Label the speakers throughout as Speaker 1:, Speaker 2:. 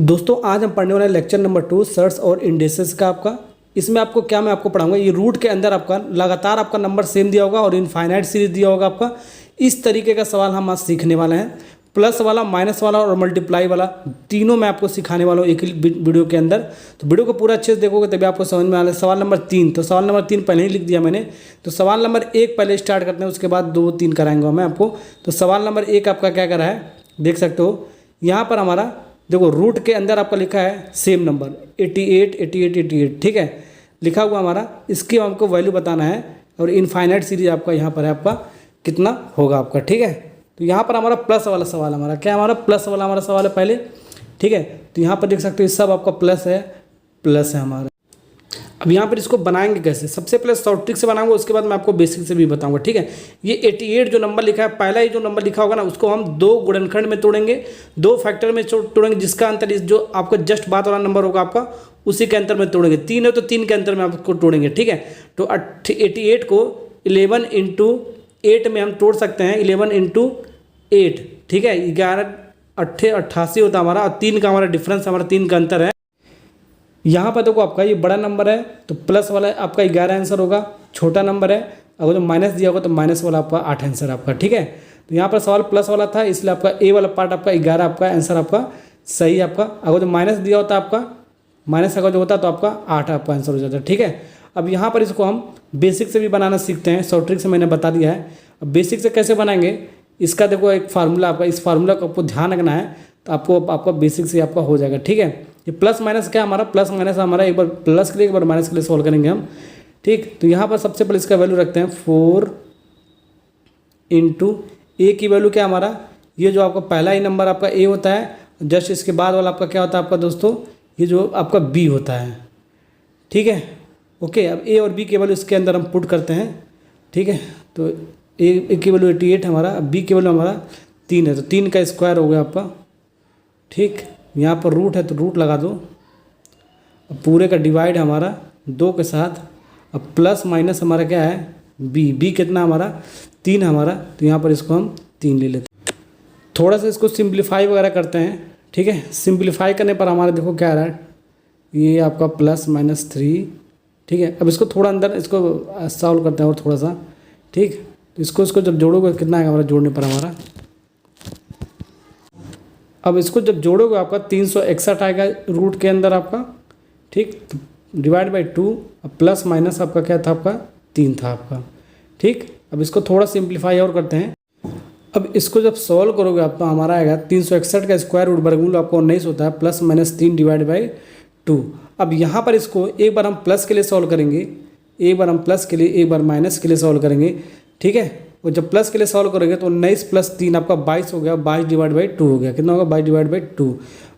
Speaker 1: दोस्तों आज हम पढ़ने वाले हैं लेक्चर नंबर 2 सर्ट्स और इंडेसेस का आपका। इसमें आपको क्या मैं आपको पढ़ाऊंगा, ये रूट के अंदर आपका लगातार आपका नंबर सेम दिया होगा और इनफाइनाइट सीरीज दिया होगा आपका। इस तरीके का सवाल हम आज सीखने वाले हैं। प्लस वाला, माइनस वाला और मल्टीप्लाई वाला तीनों मैं आपको सिखाने वाला हूँ एक ही वीडियो के अंदर। तो वीडियो को पूरा अच्छे से देखोगे तभी आपको समझ में आना है। सवाल नंबर 3, तो सवाल नंबर 3 पहले ही लिख दिया मैंने। तो सवाल नंबर 1 पहले स्टार्ट करते हैं, उसके बाद 2 3 कराएंगे मैं आपको। तो सवाल नंबर 1 आपका क्या करा है देख सकते हो। यहाँ पर हमारा देखो रूट के अंदर आपका लिखा है सेम नंबर 88 88 88, ठीक है लिखा हुआ हमारा। इसकी हमको वैल्यू बताना है और इनफाइनाइट सीरीज आपका यहाँ पर है आपका कितना होगा आपका, ठीक है। तो यहाँ पर हमारा प्लस वाला सवाल, हमारा क्या, हमारा प्लस वाला हमारा सवाल है पहले, ठीक है। तो यहाँ पर देख सकते हो सब आपका प्लस है हमारा। अब यहाँ पर इसको बनाएंगे कैसे, सबसे पहले शॉर्ट ट्रिक से बनाऊंगा, उसके बाद मैं आपको बेसिक से भी बताऊंगा, ठीक है। ये 88 जो नंबर लिखा है, पहला ही जो नंबर लिखा होगा ना उसको हम 2 गुणनखंड में तोड़ेंगे, 2 फैक्टर में तोड़ेंगे, जिसका अंतर इस जो आपका जस्ट बाद वाला नंबर होगा आपका उसी के अंतर में तोड़ेंगे। 3 है तो 3 के अंतर में आपको तोड़ेंगे, ठीक है। तो 88 को 11 × 8 में हम तोड़ सकते हैं, 11 × 8, ठीक है। 11 88 होता है हमारा, और 3 का हमारा डिफरेंस, हमारा 3 का अंतर है। यहाँ पर देखो आपका ये बड़ा नंबर है तो प्लस वाला आपका 11 आंसर होगा, छोटा नंबर है अगर जो माइनस दिया होगा तो माइनस वाला आपका 8 आंसर आपका, ठीक है। तो यहाँ पर सवाल प्लस वाला था इसलिए आपका ए वाला पार्ट आपका 11 आपका आंसर आपका सही है आपका। अगर जो माइनस दिया होता आपका, माइनस अगर जो होता तो आपका 8 आपका आंसर हो जाता, ठीक है। अब यहाँ पर इसको हम बेसिक से भी बनाना सीखते हैं, शॉर्ट ट्रिक से मैंने बता दिया है। अब बेसिक से कैसे बनाएंगे इसका देखो एक फार्मूला आपका, इस फार्मूला को आपको ध्यान रखना है तो आपका बेसिक से आपका हो जाएगा, ठीक है। ये प्लस माइनस क्या हमारा, प्लस माइनस हमारा एक बार प्लस के लिए एक बार माइनस के लिए सॉल्व करेंगे हम, ठीक। तो यहाँ पर सबसे पहले इसका वैल्यू रखते हैं 4 × ए की वैल्यू क्या हमारा, ये जो आपका पहला ही नंबर आपका ए होता है, जस्ट इसके बाद वाला आपका क्या होता है आपका दोस्तों, ये जो आपका बी होता है, ठीक है। ओके, अब ए और बी की वैल्यू इसके अंदर हम पुट करते हैं, ठीक है। तो ए की वैल्यू 88 हमारा, बी की वैल्यू हमारा 3 है, तो 3 का स्क्वायर हो गया आपका, ठीक। यहाँ पर रूट है तो रूट लगा दो, अब पूरे का डिवाइड हमारा 2 के साथ, अब प्लस माइनस हमारा क्या है बी कितना हमारा 3 हमारा, तो यहाँ पर इसको हम 3 ले लेते हैं। थोड़ा सा इसको सिंप्लीफाई वगैरह करते हैं, ठीक है। सिंप्लीफाई करने पर हमारा देखो क्या आ रहा है, ये आपका +-3, ठीक है। अब इसको थोड़ा अंदर इसको सॉल्व करते हैं और थोड़ा सा, ठीक। तो इसको जब जोड़ोगे कितना आएगा हमारा जोड़ने पर हमारा, अब इसको जब जोड़ोगे आपका 361 आएगा रूट के अंदर आपका, ठीक। डिवाइड बाई 2, अब प्लस माइनस आपका क्या था आपका 3 था आपका, ठीक। अब इसको थोड़ा सिंप्लीफाई और करते हैं। अब इसको जब सॉल्व करोगे आपका हमारा आएगा 361 का स्क्वायर रूट वर्गमूल आपका 19 होता है, +-3 डिवाइड बाई 2। अब यहाँ पर इसको एक बार हम प्लस के लिए सॉल्व करेंगे, एक बार हम प्लस के लिए, एक बार माइनस के लिए सॉल्व करेंगे, ठीक है। और जब प्लस के लिए सॉल्व करोगे तो 19 + 3 आपका 22 हो गया, 22 डिवाइड बाई 2 हो गया, कितना होगा 22 डिवाइड बाई 2।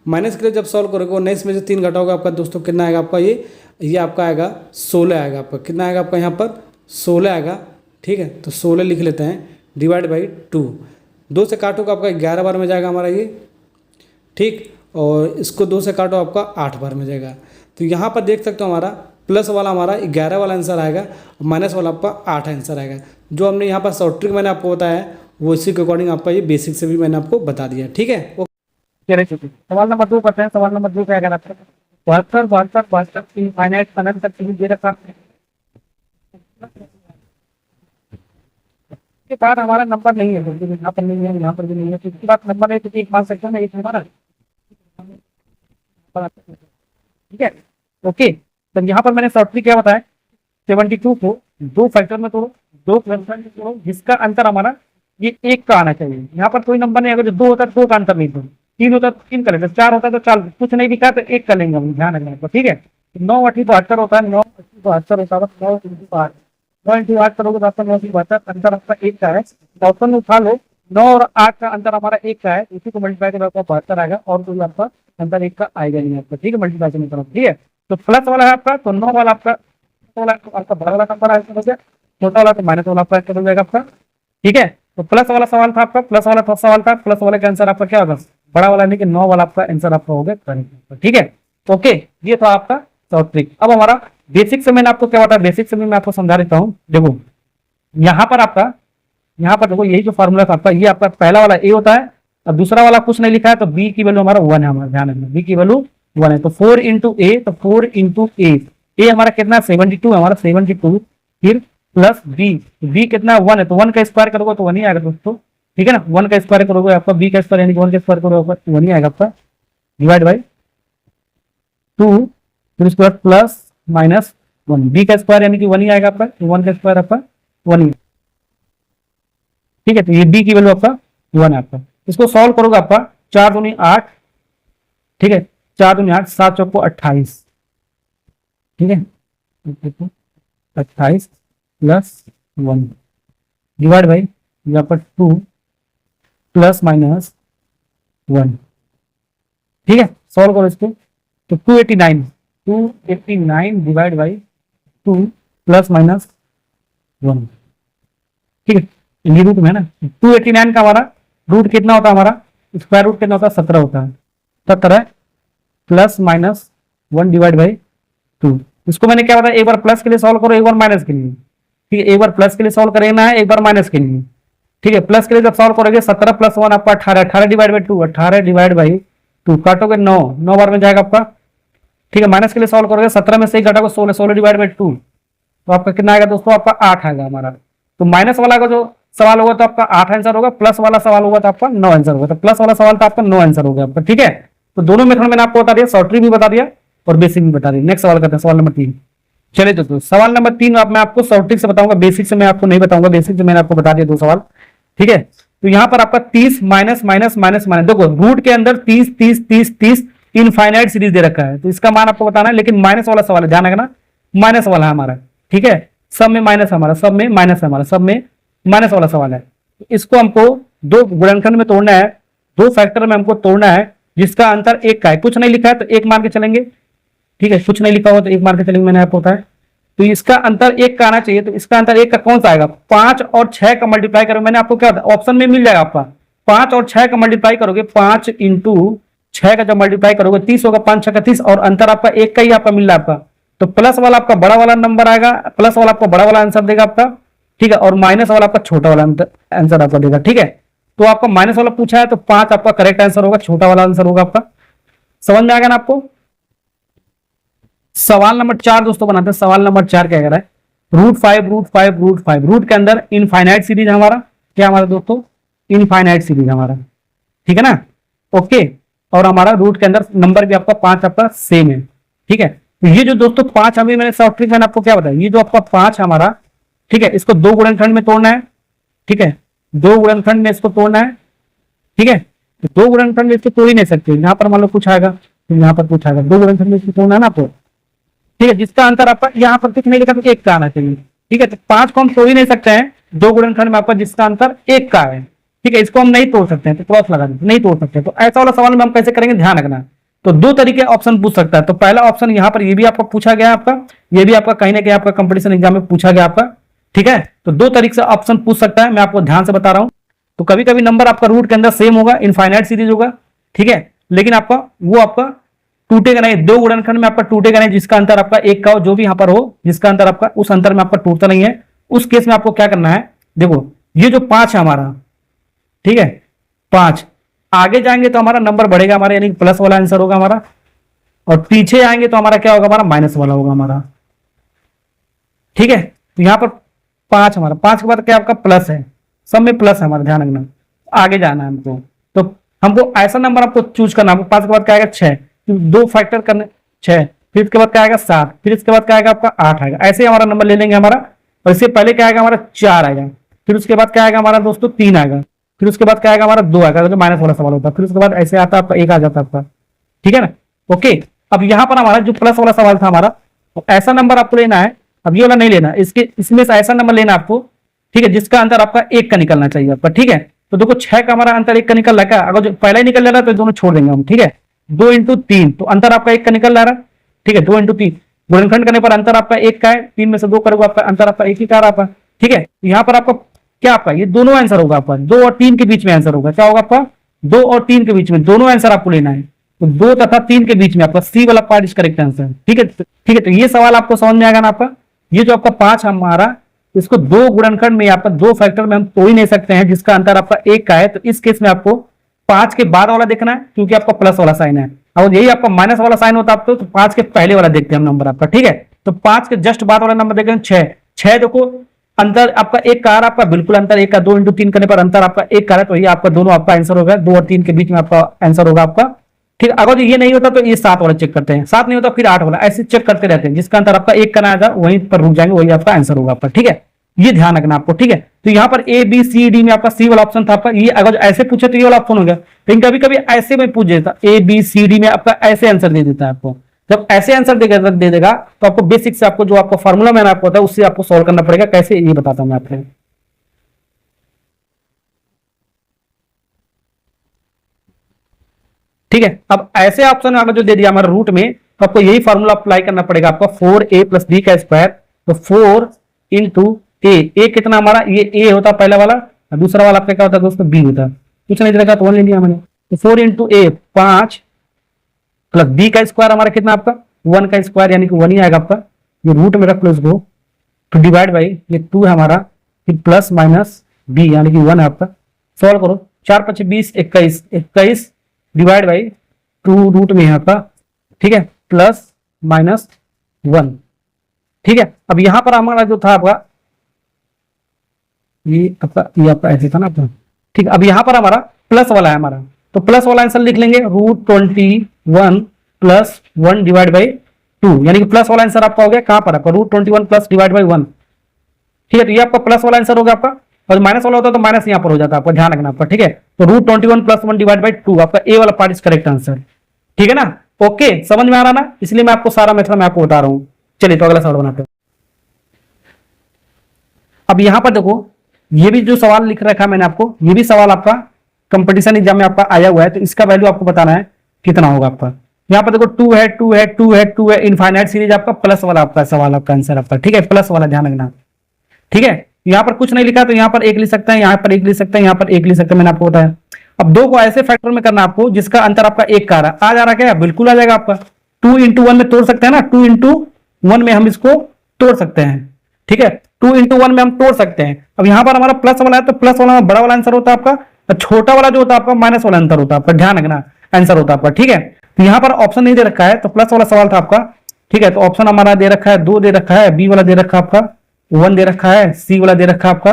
Speaker 1: माइनस के लिए जब सॉल्व करोगे 19 में से 3 घटाओगे आपका दोस्तों कितना आएगा आपका, ये आपका आएगा 16 आएगा आपका, कितना आएगा आपका यहाँ पर 16 आएगा, ठीक है। तो 16 लिख लेते हैं डिवाइड बाई 2, 2 से काटोगे आपका 11 बार में जाएगा हमारा ये, ठीक। और इसको 2 से काटो आपका 8 बार में जाएगा। तो यहाँ पर देख सकते हो हमारा प्लस वाला हमारा 11 वाला आंसर आएगा और माइनस वाला आपका 8 आंसर आएगा। जो हमने यहाँ पर शॉर्ट ट्रिक मैंने आपको बताया है वो इसी के अकॉर्डिंग आपका ये बेसिक से भी मैंने आपको बता दिया, ठीक है।
Speaker 2: सवाल नंबर 2 करते हैं। सवाल नंबर 2 क्या कहना है, 72 इनफाइनाइट अनंत तक सीरीज दे रखा है, इसके बाद हमारा नंबर नहीं है, यहाँ पर नहीं है, यहाँ पर भी नहीं है, तो इसके बाद नंबर है तो एक मान सकते हैं, एक हमारा, ठीक है। ओके, तो यहाँ पर मैंने शॉर्ट ट्रिक क्या बताया, 72 को 2 फैक्टर में तोड़ो, 2 फैक्टर में तोड़ो, जिसका अंतर हमारा ये 1 का आना चाहिए। यहाँ पर कोई नंबर नहीं, अगर जो 2 होता है 2 का अंतर नहीं दो, 3 होता है तो 3 कर लेते, 4 होता है तो 4, कुछ नहीं दिखा तो 1 कर लेंगे हम, ध्यान रखना, ठीक है। 9 8 72 होता है, 9 8 72 होता है, 9 × 8, 9 × 8 करोगे तो आपका 9 × 72 अंतर आपका 1 का है। ऑप्शन में उठा लो, 9 और 8 का अंतर हमारा 1 का है, इसी को मल्टीप्लाई करो आपका 72 आएगा, और कोई आपका अंतर 1 का आएगा नहीं आपका, ठीक है। मल्टीप्लाई करो, ठीक है। तो प्लस वाला है आपका, तो 9 वाला आपका बड़ा वाला नंबर आएगा, छोटा वाला तो माइनस वाला आपका हो जाएगा आपका, ठीक है। तो प्लस वाला सवाल था आपका, प्लस वाला सवाल था, प्लस वाले का आंसर आपका क्या होगा, बड़ा वाला यानी कि 9 वाला आपका आंसर आपका हो गया, ठीक है। ओके, ये था आपका शॉर्ट ट्रिक। अब हमारा बेसिक से मैंने आपको क्या बताया, बेसिक से मैं आपको समझा देता हूँ। देखो यहाँ पर देखो यही जो फॉर्मूला था आपका, ये आपका पहला वाला ए होता है, अब दूसरा वाला कुछ नहीं लिखा है, तो बी की वैल्यू हमारा 1 है, हमारा ध्यान रखना बी की वैल्यू 1 है। तो 4 इंटू ए, तो 4 इंटू ए हमारा कितना 72 है, हमारा 72, फिर प्लस बी कितना 1 है, तो 1 का स्क्वायर करोगे तो 1 ही आएगा दोस्तों, ठीक है ना। 1 का स्क्वायर करोगे आपका बी का स्क्वायर यानी 1 का स्क्वायर करोगे 1 ही आएगा आपका, डिवाइड बाई 2, फिर उसके बाद प्लस माइनस 1, बी का स्क्वायर यानी कि 1 ही आएगा आपका, 1 का स्क्वायर आपका 1 ही, ठीक है। तो ये बी की वैल्यू आपका 1 है आपका। इसको सॉल्व करोगे आपका 4 दूनी 8, ठीक है, 4 दूनी 8, 7 चौको 28, ठीक है, 28 प्लस 1 डिवाइड बाई यहाँ पर 2 प्लस माइनस 1, ठीक है। सॉल्व करो इसको, तो 289 डिवाइड बाई 2 प्लस माइनस 1, ठीक है। ये रूट में है ना, 289 का हमारा रूट कितना होता है, हमारा स्क्वायर रूट कितना होता है 17 होता है, 17 प्लस माइनस 1 डिवाइड बाई 2। इसको मैंने क्या बताया, एक बार प्लस के लिए सॉल्व करो, एक बार माइनस के लिए, ठीक है। एक बार प्लस के लिए सॉल्व करना है, एक बार माइनस के लिए, ठीक है। प्लस के लिए जब सॉल्व करोगे 17 प्लस 1 आपका 18, 18 डिवाइड बाई 2, 18 डिवाइड बाई 2, काटोगे 9, 9 बार में जाएगा आपका, ठीक है। माइनस के लिए सॉल्व करोगे 17 में से ही घटाओगे 16, 16 डिवाइड बाई 2, तो आपका कितना आएगा दोस्तों, आपका 8 आएगा हमारा। तो माइनस वाला का जो सवाल होगा तो आपका 8 आंसर होगा, प्लस वाला सवाल होगा तो आपका 9 आंसर होगा। तो प्लस वाला सवाल तो आपका 9 आंसर होगा आपका, ठीक है। तो दोनों मेथड मैंने आपको बता दिया, शॉर्ट ट्रिक भी बता दिया और बेसिक भी बता दिया। नेक्स्ट सवाल करते हैं, सवाल नंबर 3। चलिए तो सवाल नंबर 3 मैं आपको शॉर्ट ट्रिक से बताऊंगा, बेसिक से मैं आपको नहीं बताऊंगा, बेसिक से मैंने आपको बता दिया 2 सवाल, ठीक है। तो यहाँ पर आपका 30 माइनस माइनस माइनस माइनस, देखो रूट के अंदर 30 30 30 30 इनफाइनाइट सीरीज दे रखा है, तो इसका मान आपको बताना है, लेकिन माइनस वाला सवाल है, ध्यान रखना माइनस वाला है हमारा, ठीक है। सब में माइनस हमारा, सब में माइनस है हमारा, सब में माइनस वाला सवाल है। इसको हमको 2 गुणनखंड में तोड़ना है, 2 फैक्टर में हमको तोड़ना है, जिसका अंतर 1 का है। कुछ नहीं लिखा है तो 1 मान के चलेंगे, ठीक है। कुछ नहीं लिखा हुआ तो 1 मान के चलेंगे, मैंने आपको बताया। तो इसका अंतर 1 का आना चाहिए, तो इसका अंतर 1 का कौन सा आएगा, 5 और 6 का मल्टीप्लाई करोगे, मैंने आपको क्या बताया ऑप्शन में मिल जाएगा आपका, 5 और 6 का मल्टीप्लाई करोगे, 5 इंटू 6 का जब मल्टीप्लाई करोगे 30 होगा, 5 6 का 30, और अंतर आपका 1 का ही आपका मिल रहा है आपका। तो प्लस वाला आपका बड़ा वाला नंबर आएगा, प्लस वाला आपका बड़ा वाला आंसर देगा आपका, ठीक है, और माइनस वाला आपका छोटा वाला आंसर आपका देगा, ठीक है। तो आपका माइनस वाला पूछा है तो 5 आपका करेक्ट आंसर होगा, छोटा वाला आंसर होगा आपका। समझ में आ गया ना आपको। सवाल नंबर 4 दोस्तों बनाते हैं। सवाल नंबर 4 क्या कह रहा है, √5 √5 √5, रूट के अंदर इनफाइनाइट सीरीज हमारा क्या, हमारा दोस्तों इनफाइनाइट सीरीज हमारा, ठीक है ना, ओके। और हमारा रूट के अंदर नंबर भी आपका 5 आपका सेम है, ठीक है। तो ये जो दोस्तों 5 अभी मैंने शॉर्ट ट्रिक मैंने आपको क्या बताया, ये जो आपका 5 हमारा, ठीक है, इसको 2 गुणनखंड में तोड़ना है, ठीक है, 2 गुणनखंड में इसको तोड़ना है, ठीक है। तो 2 गुणनखंड में इसको तोड़ ही नहीं सकते, यहाँ पर मान लो कुछ आएगा, तो यहाँ पर कुछ आएगा, 2 गुणनखंड में इसको तोड़ना है ना आपको, ठीक है, जिसका अंतर आपका यहाँ पर कुछ नहीं लिखा तो 1 का आना चाहिए, ठीक है। तो 5 को हम तोड़ ही नहीं सकते हैं, 2 गुणनखंड में आपका जिसका अंतर 1 का है, ठीक है, इसको हम नहीं तोड़ सकते हैं, तो क्रॉस लगा देते, नहीं तोड़ सकते। तो ऐसा वाला सवाल में हम कैसे करेंगे, ध्यान रखना। तो 2 तरीके ऑप्शन पूछ सकता है। तो पहला ऑप्शन यहाँ पर ये भी आपको पूछा गया आपका, ये भी आपका कहीं ना कहीं आपका कंपटीशन एग्जाम में पूछा गया आपका, ठीक है। तो 2 तरीके से ऑप्शन पूछ सकता है, मैं आपको ध्यान से बता रहा हूं। तो कभी कभी नंबर आपका रूट के अंदर सेम होगा, इनफाइनाइट सीरीज होगा, ठीक है, लेकिन आपका वो आपका टूटेगा नहीं, 2 गुणनखंड में आपका टूटेगा नहीं, जिसका अंतर आपका 1 का हो, जो भी यहाँ पर हो जिसका अंतर आपका, उस अंतर में आपका टूटता नहीं है। उस केस में आपको क्या करना है, देखो ये जो 5 है हमारा, ठीक है, 5 आगे जाएंगे तो हमारा नंबर बढ़ेगा हमारा, यानी प्लस वाला आंसर होगा हमारा, और पीछे आएंगे तो हमारा क्या होगा, हमारा माइनस वाला होगा हमारा, ठीक है। तो यहाँ पर 5 हमारा, 5 के बाद क्या आपका प्लस है, सब में प्लस है हमारा, ध्यान रखना, आगे जाना है हमको। तो हमको ऐसा नंबर आपको चूज करना है। 5 के बाद क्या आएगा 6, 2 फैक्टर करने 6, फिर इसके बाद क्या आएगा 7, फिर इसके बाद क्या आएगा आपका 8 आएगा, ऐसे हमारा नंबर ले लेंगे हमारा। और इससे पहले क्या आएगा हमारा 4 आएगा, फिर उसके बाद क्या आएगा हमारा दोस्तों 3 आएगा, फिर उसके बाद क्या आएगा हमारा 2 आएगा, जो माइनस वाला सवाल होता है, फिर उसके बाद ऐसे आता है आपका 1 आ जाता है आपका, ठीक है ना, ओके। अब यहाँ पर हमारा जो प्लस वाला सवाल था हमारा, तो ऐसा नंबर आपको लेना है, अब ये वाला नहीं लेना, इसमें से ऐसा नंबर लेना आपको, ठीक है, जिसका अंतर आपका 1 का निकलना चाहिए आपका, ठीक है। तो देखो 6 का हमारा अंतर 1 का निकल रहा है, अगर जो पहला ही निकल रहा है तो दोनों छोड़ देंगे हम, ठीक है। 2 इंटू 3, तो अंतर आपका 1 का निकल रहा है, ठीक है, 2 इंटू 3 गुणनखंड करने पर अंतर आपका 1 का है, 3 में से 2 करोगे आपका अंतर आपका 1 ही का रहा, ठीक है। यहाँ पर आपका क्या आपका ये दोनों आंसर होगा आपका, 2 और 3 के बीच में आंसर होगा, क्या होगा आपका 2 और 3 के बीच में दोनों आंसर आपको लेना है। तो 2 तथा 3 के बीच में आपका सी वाला पार्ट इज करेक्ट आंसर, ठीक है, ठीक है। तो ये सवाल आपको समझ में आएगा ना आपका। ये जो आपका 5 हमारा, इसको 2 गुणनखंड में आपका 2 फैक्टर में हम तोड़ ही नहीं सकते हैं, जिसका अंतर आपका 1 का है। तो इस केस में आपको 5 के बाद वाला देखना है क्योंकि आपका प्लस वाला साइन है, और यही आपका माइनस वाला साइन होता है तो 5 के पहले वाला देखते हैं हम नंबर आपका, ठीक है। तो 5 के जस्ट बाद वाला नंबर देखें 6, 6 देखो अंतर आपका एक कार आपका बिल्कुल अंतर एक का 2 इंटू 3 करने पर अंतर आपका एक कार है, तो ये आपका दोनों आपका आंसर होगा, 2 और 3 के बीच में आपका आंसर होगा आपका, ठीक। अगर ये नहीं होता तो ये 7 वाला चेक करते हैं, 7 नहीं होता फिर 8 वाला, ऐसे चेक करते रहते हैं, जिसका अंतर आपका एक करना आएगा वहीं पर रुक जाएंगे, वही आपका आंसर होगा आपका, ठीक है। ये ध्यान रखना आपको, ठीक है। तो यहाँ पर ए बी सी डी में आपका सी वाला ऑप्शन था आपका, ये अगर ऐसे पूछे तो ये वाला ऑप्शन हो गया, लेकिन कभी कभी ऐसे में पूछ देता ए बी सी डी में आपका ऐसे आंसर दे देता है आपको। जब ऐसे आंसर दे देगा तो आपको बेसिक से आपको जो आपको फॉर्मूला मैंने आपको बताया उससे आपको सॉल्व करना पड़ेगा, कैसे ये बताता हूं मैं आपको। ठीक है, अब ऐसे ऑप्शन अगर जो दे दिया हमारे रूट में तो आपको यही फॉर्मूला अप्लाई करना पड़ेगा आपका 4a प्लस बी का स्क्वायर, तो 4 इंटू ए कितना हमारा, ये ए होता पहला वाला, और दूसरा वाला आपका क्या होता है दोस्तों बी होता, कुछ नहीं देखा तो 1 ले लिया मैंने, तो 4 इंटू ए 5 प्लस बी का स्क्वायर हमारा कितना आपका 1 का स्क्वायर यानी कि 1 ही आएगा आपका, ये रूट में रख लो इसको, तो डिवाइड बाई ये 2 है हमारा, फिर प्लस माइनस बी यानी कि 1 है आपका, सॉल्व करो 4 5 20 21 डिवाइड बाई 2 रूट में है आपका, ठीक है, प्लस माइनस 1, ठीक है। अब यहां पर हमारा जो था आपका ये आपका ऐसे था ना आपका, ठीक है। अब यहां पर हमारा प्लस वाला है हमारा, तो प्लस वाला आंसर लिख लेंगे √21 प्लस 1 डिवाइड बाई 2, यानी कि प्लस वाला आंसर आपका हो गया कहां पर आपका √21 प्लस डिवाइड बाई 1, ठीक है। तो ये आपका प्लस वाला आंसर होगा आपका, और माइनस वाला होता है तो माइनस यहां पर हो जाता है, आपका ध्यान रखना आपका, ठीक है। तो √21 प्लस 1 डिवाइड बाई 2 आपका ए वाला पार्ट इज करेक्ट आंसर, ठीक है ना। ओके, समझ में आ रहा ना, इसलिए मैं आपको सारा मेथड मैं आपको बता रहा हूं। चलिए तो अगला सवाल बनाते हैं। अब यहां पर देखो ये भी जो सवाल लिख रखा है मैंने आपको, ये भी सवाल आपका कंपटीशन एग्जाम में आपका आया हुआ है, तो इसका वैल्यू आपको बताना है कितना होगा आपका। यहाँ पर देखो 2 है 2 है 2 है 2 है, इनफाइनाइट सीरीज आपका प्लस वाला आपका सवाल आपका आंसर आपका, ठीक है, प्लस वाला ध्यान रखना, ठीक है। यहाँ पर कुछ नहीं लिखा तो यहाँ पर 1 लिख सकता है, यहाँ पर 1 लिख सकता है, यहाँ पर 1 लिख सकता है, मैंने आपको बताया। अब 2 को ऐसे फैक्टर में करना आपको जिसका अंतर आपका 1 का आ जा रहा क्या, बिल्कुल आ जाएगा आपका। 2 इंटू 1 में तोड़ सकते हैं ना, 2 इंटू 1 में हम इसको तोड़ सकते हैं, ठीक है, 2 इंटू 1 में हम तोड़ सकते हैं। अब यहाँ पर हमारा प्लस वाला है तो प्लस वाला में बड़ा वाला आंसर होता है आपका, और छोटा वाला जो होता है आपका माइनस वाला आंसर होता है आपका, ध्यान रखना आंसर होता है आपका, ठीक है। तो यहाँ पर ऑप्शन नहीं दे रखा है, तो प्लस वाला सवाल था आपका, ठीक है। तो ऑप्शन हमारा दे रखा है 2 दे रखा है, बी वाला दे रखा है आपका 1 दे रखा है, सी वाला दे रखा है आपका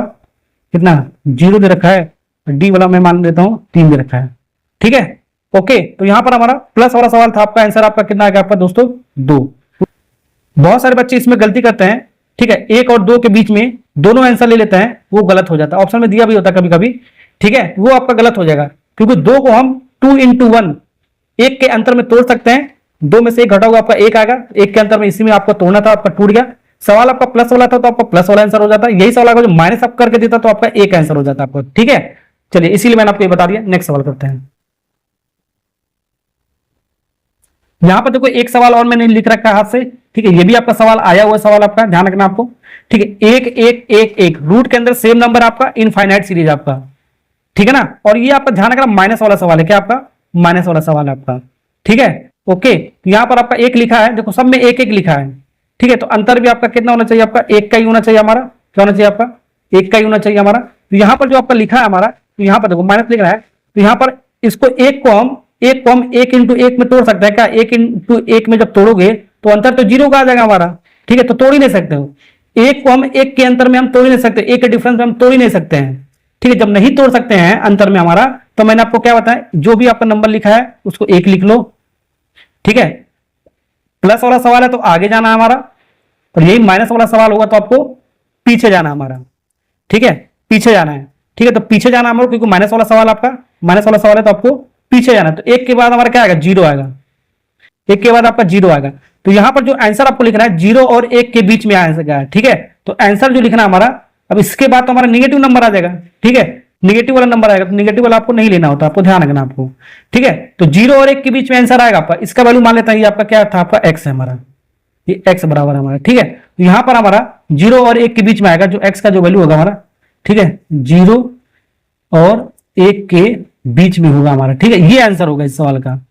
Speaker 2: कितना 0 दे रखा है, डी वाला मैं मान लेता हूं 3 दे रखा है, ठीक है। ओके, तो यहां पर हमारा प्लस वाला सवाल था, आपका आंसर आपका कितना आएगा आपका दोस्तों 2। बहुत सारे बच्चे इसमें गलती करते हैं, ठीक है, 1 और 2 के बीच में दोनों आंसर ले लेते हैं, वो गलत हो जाता है। ऑप्शन में दिया भी होता है कभी कभी, ठीक है, वो आपका गलत हो जाएगा, क्योंकि 2 को हम 2 इंटू 1 1 के अंतर में तोड़ सकते हैं, 2 में से 1 घटाओगे आपका 1 आएगा, 1 के अंतर में इसी में आपका तोड़ना था, आपका टूट गया। सवाल आपका प्लस वाला था तो आपका प्लस वाला आंसर हो जाता है, यही सवाल अगर जो माइनस आप करके देता तो आपका 1 आंसर हो जाता आपको, ठीक है। चलिए इसीलिए मैंने आपको ये बता दिया। नेक्स्ट सवाल करते हैं। यहां पर देखो एक सवाल और मैंने लिख रखा है हाथ से, ठीक है, ये भी आपका सवाल आया हुआ सवाल आपका, ध्यान रखना आपको, ठीक है। 1 1 1 1 रूट के अंदर सेम नंबर आपका, इनफाइनाइट सीरीज आपका, ठीक है ना। और ये आपका ध्यान रखना माइनस वाला सवाल है, क्या आपका माइनस वाला सवाल है आपका, ठीक है। ओके, तो यहां पर आपका 1 लिखा है, देखो सब में 1 1 लिखा है, ठीक है। तो अंतर भी आपका कितना होना चाहिए, आपका 1 का ही होना चाहिए हमारा, क्या होना चाहिए आपका 1 का ही होना चाहिए हमारा। तो यहां पर जो आपका लिखा है हमारा, तो यहां पर देखो माइनस लिख रहा है, तो यहां पर इसको 1 को हम 1 इंटू 1 में तोड़ सकते हैं क्या, 1 इंटू 1 में जब तोड़ोगे तो अंतर तो 0 का आ जाएगा हमारा, ठीक है। तो तोड़ ही नहीं सकते हो, 1 को हम 1 के अंतर में हम तोड़ ही नहीं सकते, 1 के डिफरेंस में हम तोड़ ही नहीं सकते हैं, ठीक है। जब नहीं तोड़ सकते हैं अंतर में हमारा, तो मैंने आपको क्या बताया, जो भी आपका नंबर लिखा है उसको 1 लिख लो, ठीक है। प्लस वाला सवाल है तो आगे जाना हमारा, और यही माइनस वाला सवाल होगा तो आपको पीछे जाना हमारा, ठीक है, पीछे जाना है, ठीक है। तो पीछे जाना हमारा, क्योंकि माइनस वाला सवाल आपका माइनस वाला सवाल है तो आपको पीछे जाना है। तो 1 के बाद हमारा क्या आएगा 0 आएगा, 1 के बाद आपका 0 आएगा। तो यहां पर जो आंसर आपको लिखना है 0 और 1 के बीच में आंसर क्या है, ठीक है। तो आंसर जो लिखना हमारा, अब इसके बाद तो हमारा निगेटिव नंबर आ जाएगा, ठीक है, निगेटिव वाला नंबर आएगा, तो निगेटिव वाला आपको नहीं लेना होता, आपको ध्यान रखना आपको, ठीक है। तो 0 और 1 के बीच में आंसर आएगा आपका, इसका वैल्यू मान लेता है, ये आपका क्या था, आपका x है हमारा, ये x बराबर हमारा, ठीक है। तो यहां पर हमारा 0 और 1 के बीच में आएगा, जो x का जो वैल्यू होगा हमारा, ठीक है, 0 और 1 के बीच में होगा हमारा, ठीक है, ये आंसर होगा इस सवाल का,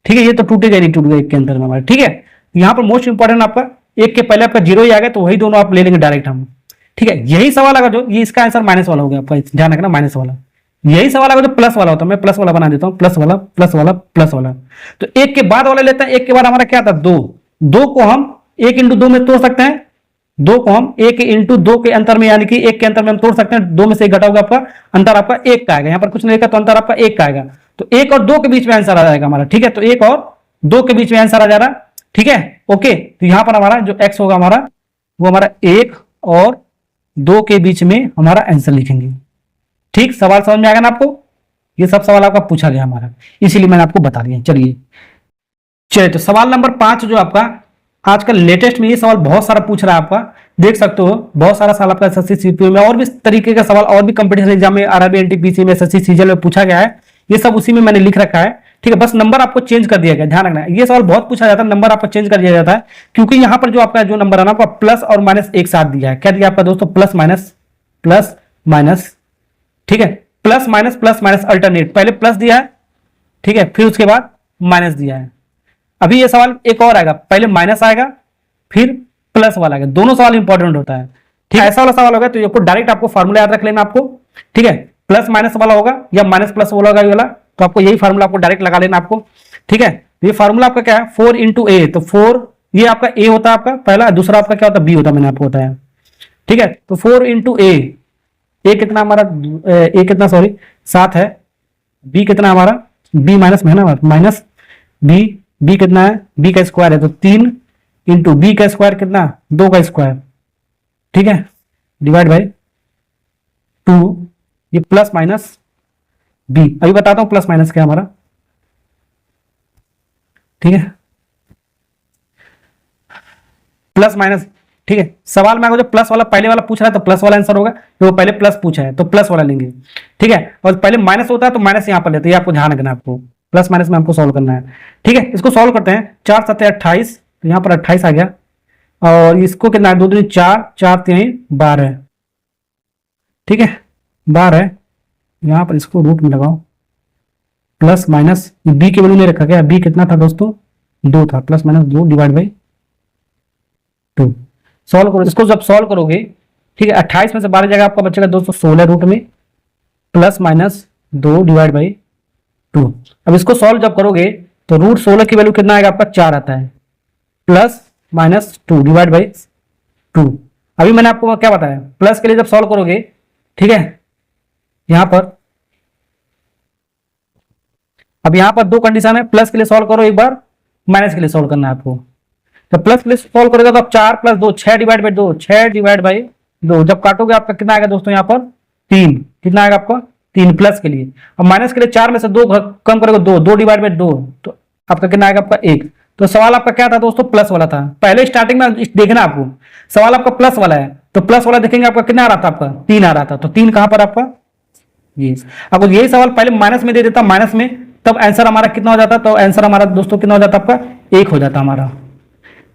Speaker 2: ठीक है। ये तो टूटेगा नहीं, टूटेगा 1 के अंदर में हमारा, ठीक है। यहां पर मोस्ट इंपॉर्टेंट आपका 1 के पहले आपका 0 ही आ गया, तो वही दोनों आप ले लेंगे डायरेक्ट हम, ठीक है। यही सवाल अगर जो ये इसका आंसर माइनस वाला हो गया आपका, ध्यान रखना माइनस वाला,
Speaker 1: यही सवाल अगर जो प्लस वाला होता, मैं प्लस वाला बना देता हूं, प्लस वाला प्लस वाला प्लस वाला, तो एक के बाद वाला लेते हैं, एक के बाद हमारा क्या था, दो, दो को हम एक इंटू दो में तोड़ सकते हैं, दो को हम एक इंटू दो के अंतर में, यानी कि एक के अंतर में हम तोड़ सकते हैं, दो में से एक घटाओगे आपका अंतर आपका एक का आएगा, यहां पर कुछ नहीं लिखा तो अंतर आपका एक का आएगा, तो एक और दो के बीच में आंसर आ जाएगा हमारा, ठीक है, तो एक और दो के बीच में आंसर आ जा रहा, ठीक है, ओके, तो यहां पर हमारा जो एक्स होगा हमारा, वो हमारा एक और दो के बीच में हमारा आंसर लिखेंगे, ठीक, सवाल समझ में आएगा ना आपको, ये सब सवाल आपका पूछा गया हमारा, इसीलिए मैंने आपको बता दिया। चलिए तो सवाल नंबर 5 जो आपका आजकल लेटेस्ट में, ये सवाल बहुत सारा पूछ रहा है आपका, देख सकते हो बहुत सारा सवाल आपका एसएससी सीपीयू में और भी तरीके का सवाल और भी कंपटीशन एग्जाम में, आरआरबी एनटीपीसी में, एसएससी सीजीएल में पूछा गया है, ये सब उसी में मैंने लिख रखा है, ठीक है, बस नंबर आपको चेंज कर दिया गया, ध्यान रखना, ये सवाल बहुत पूछा जाता है, नंबर आपको चेंज कर दिया जाता है, क्योंकि यहां पर जो आपका जो नंबर है ना, आपका प्लस और माइनस एक साथ दिया है, क्या दिया आपका दोस्तों, प्लस माइनस, ठीक है, प्लस माइनस अल्टरनेट, पहले प्लस दिया है, ठीक है, फिर उसके बाद माइनस दिया है। अभी ये सवाल एक और आएगा, पहले माइनस आएगा फिर प्लस वाला आएगा, दोनों सवाल इंपॉर्टेंट होता है, ठीक है, ऐसा वाला सवाल होगा तो आपको डायरेक्ट आपको फार्मूला याद रख लेना आपको, ठीक है, प्लस माइनस वाला होगा या माइनस प्लस वाला होगा ये वाला, तो आपको यही फार्मूला आपको डायरेक्ट लगा लेना आपको, ठीक है, ये फार्मूला आपका क्या है, 4 इंटू ए, तो 4 ये आपका ए होता है आपका पहला, दूसरा आपका क्या होता है, बी होता है, मैंने आपको बताया, ठीक है, तो 4 इंटू ए, ए कितना हमारा, ए कितना सॉरी 7 है, बी कितना हमारा, बी माइनस में है ना, माइनस बी कितना है, बी का स्क्वायर है, तो 3 इंटू बी का स्क्वायर कितना, 2 का स्क्वायर, ठीक है, डिवाइड बाई 2, ये प्लस माइनस बी, अभी बताता हूं प्लस माइनस क्या हमारा, ठीक है, प्लस माइनस, ठीक है, सवाल में अगर जो प्लस वाला पहले वाला पूछ रहा है तो प्लस वाला आंसर होगा, तो वो पहले प्लस पूछा है तो प्लस वाला लेंगे, ठीक है, और पहले माइनस होता है तो माइनस यहां पर लेते हैं, आपको ध्यान रखना है, आपको प्लस माइनस में हमको सॉल्व करना है, ठीक है, इसको सॉल्व करते हैं, 4 7 28, तो यहां पर 28 आ गया, और इसको कितना है, 2 दूनी 4, 4 3 12, ठीक है, 12, यहां पर इसको रूट में लगाओ, प्लस माइनस बी की वैल्यू नहीं रखा गया, बी कितना था दोस्तों, 2 था, plus minus 2 divide by 2, solve करो, इसको जब सॉल्व करोगे, ठीक है, 28 में से 12 जाएगा आपका बचेगा दोस्तों 16 रूट में, प्लस माइनस 2 डिवाइड बाई 2, अब इसको सॉल्व जब करोगे तो रूट 16 की वैल्यू कितना आएगा आपका 4 आता है, प्लस माइनस 2 डिवाइड बाई 2, अभी मैंने आपको क्या बताया, प्लस के लिए जब सॉल्व करोगे, ठीक है, यहां पर अब यहां पर दो कंडीशन है, प्लस के लिए सॉल्व करो एक बार, माइनस के लिए सॉल्व करना है आपको, तो प्लस के लिए सॉल्व करोगे तो आप 4 + 2 6 डिवाइड बाई 2, 6 डिवाइड बाई 2, जब काटोगे आपका कितना आएगा दोस्तों, यहां पर 3, कितना आएगा आपका 3 प्लस के लिए, अब माइनस के लिए 4 में से 2 कम करोगे 2 डिवाइड बाई 2, तो आपका कितना आएगा आपका 1, तो सवाल आपका क्या था दोस्तों, प्लस वाला था, पहले स्टार्टिंग में देखना आपको सवाल आपका प्लस वाला है, तो प्लस वाला देखेंगे आपका कितना आ रहा था, आपका 3 आ रहा था, तो 3 कहां पर आपका, ये आपको यही सवाल पहले माइनस में दे देता, माइनस में, तब आंसर हमारा कितना हो जाता, तो आंसर हमारा दोस्तों कितना हो जाता आपका 1 हो जाता हमारा,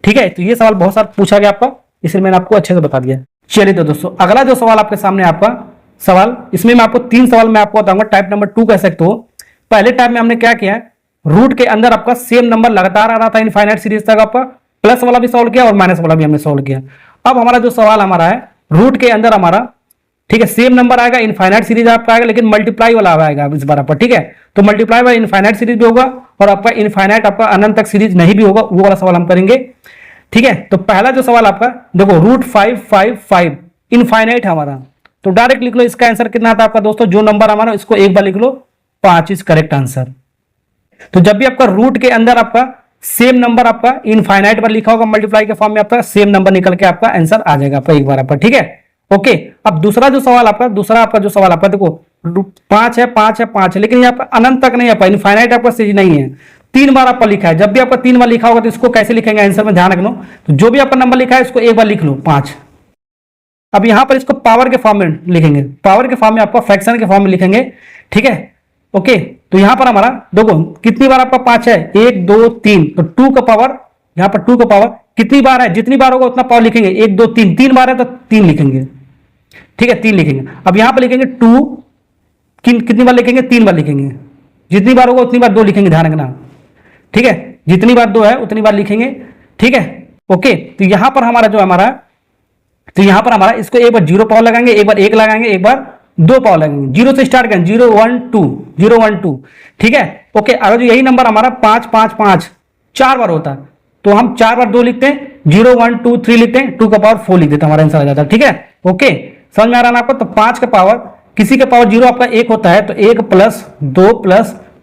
Speaker 1: ठीक है, तो ये सवाल बहुत सारा पूछा गया आपका, इसलिए मैंने आपको अच्छे से बता दिया। चलिए तो दोस्तों अगला जो सवाल आपके सामने आपका सवाल, इसमें मैं आपको 3 सवाल मैं आपको बताऊंगा, टाइप नंबर 2 कह सकते हो। पहले टाइप में हमने क्या किया है, रूट के अंदर आपका सेम नंबर लगातार आ रहा था इनफाइनाइट सीरीज तक, आपका प्लस वाला भी सॉल्व किया और माइनस वाला भी हमने सॉल्व किया। अब हमारा जो सवाल हमारा है, रूट के अंदर हमारा, ठीक है, सेम नंबर आएगा, इनफाइनाइट सीरीज आपका आएगा, लेकिन मल्टीप्लाई वाला आएगा इस बार आपका, ठीक है, तो मल्टीप्लाई वाला इनफाइनाइट सीरीज भी होगा और आपका इनफाइनाइट आपका अनंत तक सीरीज नहीं भी होगा, वो वाला सवाल हम करेंगे, ठीक है। तो पहला जो सवाल आपका देखो, रूट 5 5 5 इनफाइनाइट हमारा, तो डायरेक्ट लिख लो, इसका आंसर कितना था आपका दोस्तों, जो नंबर हमारा इसको एक बार लिख लो, 5 इज करेक्ट आंसर। तो जब भी आपका रूट के अंदर आपका सेम नंबर आपका इनफाइनाइट पर लिखा होगा मल्टीप्लाई के फॉर्म में, आपका सेम नंबर निकल के आपका आंसर आ जाएगा आपका एक बार आपका, ठीक है, ओके। अब दूसरा जो सवाल आपका, दूसरा आपका जो सवाल आपका देखो, 5 है 5 है 5 है, लेकिन यहाँ पर अनंत तक नहीं, आपका इनफाइनाइट आपका सीरीज नहीं है, 3 बार आपका लिखा है। जब भी आपका 3 बार लिखा होगा तो इसको कैसे लिखेंगे आंसर में ध्यान रखना, तो जो भी आपका नंबर लिखा है इसको एक बार लिख लो 5। अब यहां पर इसको पावर के फॉर्म में लिखेंगे, पावर के फॉर्म में आपका फ्रैक्शन के फॉर्म में लिखेंगे, ठीक है, ओके। तो यहां पर हमारा देखो कितनी बार आपका 5 है, 1 2 3, तो 2 का पावर, यहां पर 2 का पावर कितनी बार है, जितनी बार होगा उतना पावर लिखेंगे, 1 2 3, 3 बार है तो 3 लिखेंगे, ठीक है, 3 लिखेंगे। अब यहां पर लिखेंगे 2, कितनी बार लिखेंगे, 3 बार लिखेंगे, जितनी बार होगा उतनी बार 2 लिखेंगे, ध्यान रखना, ठीक है, जितनी बार 2 है उतनी बार लिखेंगे, ठीक है, ओके। तो यहां पर हमारा जो हमारा, तो यहां पर हमारा इसको एक बार 0 पावर लगाएंगे, एक बार 1 लगाएंगे, एक बार 2 पावर लगेंगे, 0 से स्टार्ट करें, 0 1 2 0 1 2, ठीक है। ओके, अगर यही नंबर हमारा 5 5 5 4 बार होता तो हम 4 बार 2 लिखते हैं, 0 1 2 3 लिखते हैं, 2 का पावर 4 लिख देते हैं, हमारा आंसर आ जाता है, ठीक है। ओके, समझ में आ रहा है ना आपको। तो 5 का पावर, किसी का पावर 0 आपका 1 होता है, तो 1 प्लस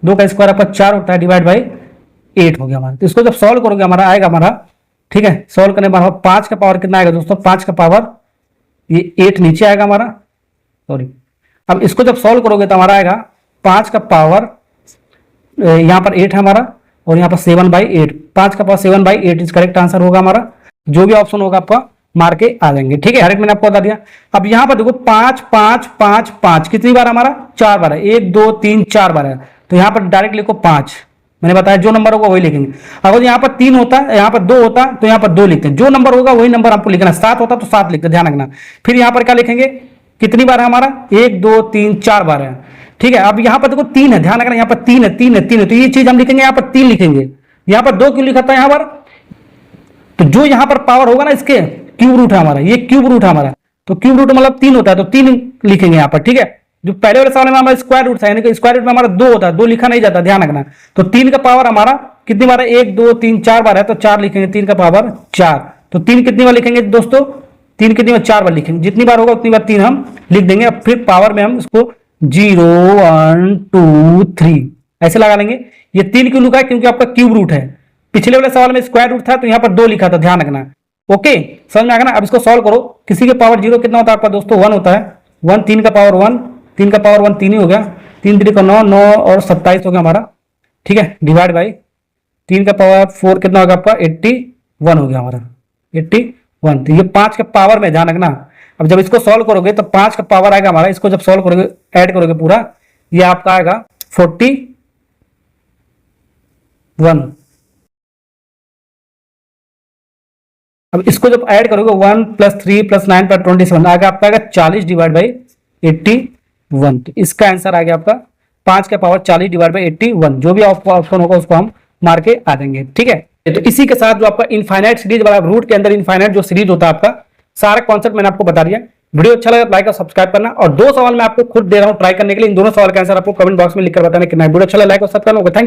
Speaker 1: 2 का स्क्वायर आपका 4 होता है, डिवाइड बाई 8 हो गया हमारा। तो इसको जब सॉल्व करोगे हमारा आएगा हमारा, ठीक है, सॉल्व करने पर 5 का पावर कितना आएगा दोस्तों, 5 का पावर ये 8 नीचे आएगा हमारा, सॉरी। अब इसको जब सॉल्व करोगे तो हमारा आएगा 5 का पावर, यहाँ पर 8 है हमारा, और यहाँ पर 7/8, 5 का पावर 7/8 इज करेक्ट आंसर होगा हमारा। जो भी ऑप्शन होगा आपका मार के आ जाएंगे, ठीक है। हर एक मैंने आपको बता दिया। अब यहाँ पर देखो 5 5 5 5 कितनी बार हमारा, 4 बार है, 1 2 3 4 बार है, तो यहाँ पर डायरेक्ट लिखो 5, मैंने बताया जो नंबर होगा वही लिखेंगे। अगर यहाँ पर 3 होता है, यहाँ पर 2 होता तो यहाँ पर 2 लिखते हैं, जो नंबर होगा वही नंबर आपको लिखना। 7 होता तो 7 लिखते, ध्यान रखना। फिर यहाँ पर क्या लिखेंगे, कितनी बार है हमारा, 1 2 3 4 बार है, ठीक है। अब यहाँ पर देखो 3 है, ध्यान रखना, यहाँ पर 3 है 3 है 3 है, तो ये चीज हम लिखेंगे, यहाँ पर 3 लिखेंगे। यहाँ पर 2 क्यों लिखा था यहाँ पर, तो जो यहाँ पर पावर होगा ना इसके क्यूब रूट है हमारा, ये क्यूब रूट है हमारा, तो क्यूब रूट मतलब 3 होता है, तो 3 लिखेंगे यहाँ पर, ठीक है। जो पहले वाले सवाल में हमारा स्क्वायर रूट था, यानी कि स्क्वायर रूट में हमारा 2 होता है, 2 लिखा नहीं जाता, ध्यान रखना। तो 3 का पावर हमारा कितनी बार है, 1 2 3 4 बार है, तो 4 लिखेंगे, 3 का पावर 4। तो 3 कितनी बार लिखेंगे दोस्तों, 3 कितनी बार, 4 बार लिखेंगे, जितनी बार होगा उतनी बार 3 हम लिख देंगे। अब फिर पावर में हम इसको 0 1 2 3 ऐसे लगा लेंगे। ये 3 क्यों लिखा है, क्योंकि आपका क्यूब रूट है। पिछले वाले सवाल में स्क्वायर रूट था, तो यहाँ पर 2 लिखा था, ध्यान रखना। ओके, समझ में आ गया ना। अब इसको सॉल्व करो। किसी के पावर 0 कितना होता है आपका दोस्तों, 1 होता है, 1, 3 का पावर 1, 3 का पावर 1 3 ही हो गया, 3 3 का 9, 9 और 27 हो गया हमारा, ठीक है, डिवाइड बाई 3 का पावर 4 कितना होगा आपका, 81 हो गया हमारा, 81। तो ये 5 का पावर में, ध्यान रखना। अब जब इसको सॉल्व करोगे तो 5 का पावर आएगा हमारा, इसको जब सॉल्व करोगे, ऐड करोगे पूरा, ये आपका आएगा 41। अब इसको जब ऐड करोगे 1 + 3 + 9 + 27 आगे आपका आएगा 40 डिवाइड बाई 81। तो इसका आंसर आ गया आपका 5 का पावर 40 डिवाइड बाई 81। जो भी ऑप्शन होगा उसको हम मार के आ देंगे, ठीक है। तो इसी के साथ जो आपका इनफाइनाइट सीरीज वाला, रूट के अंदर इनफाइनाइट जो सीरीज होता है आपका, सारा कॉन्सेप्ट मैंने आपको बता दिया। वीडियो अच्छा लगा लाइक और सब्सक्राइब करना। और 2 सवाल मैं आपको खुद दे रहा हूं ट्राई करने के लिए, इन दोनों सवाल का आंसर आपको कमेंट बॉक्स में लिखकर बताना कितना है। वीडियो अच्छा लगा लाइक और सब्सक्राइब करना। Thank you.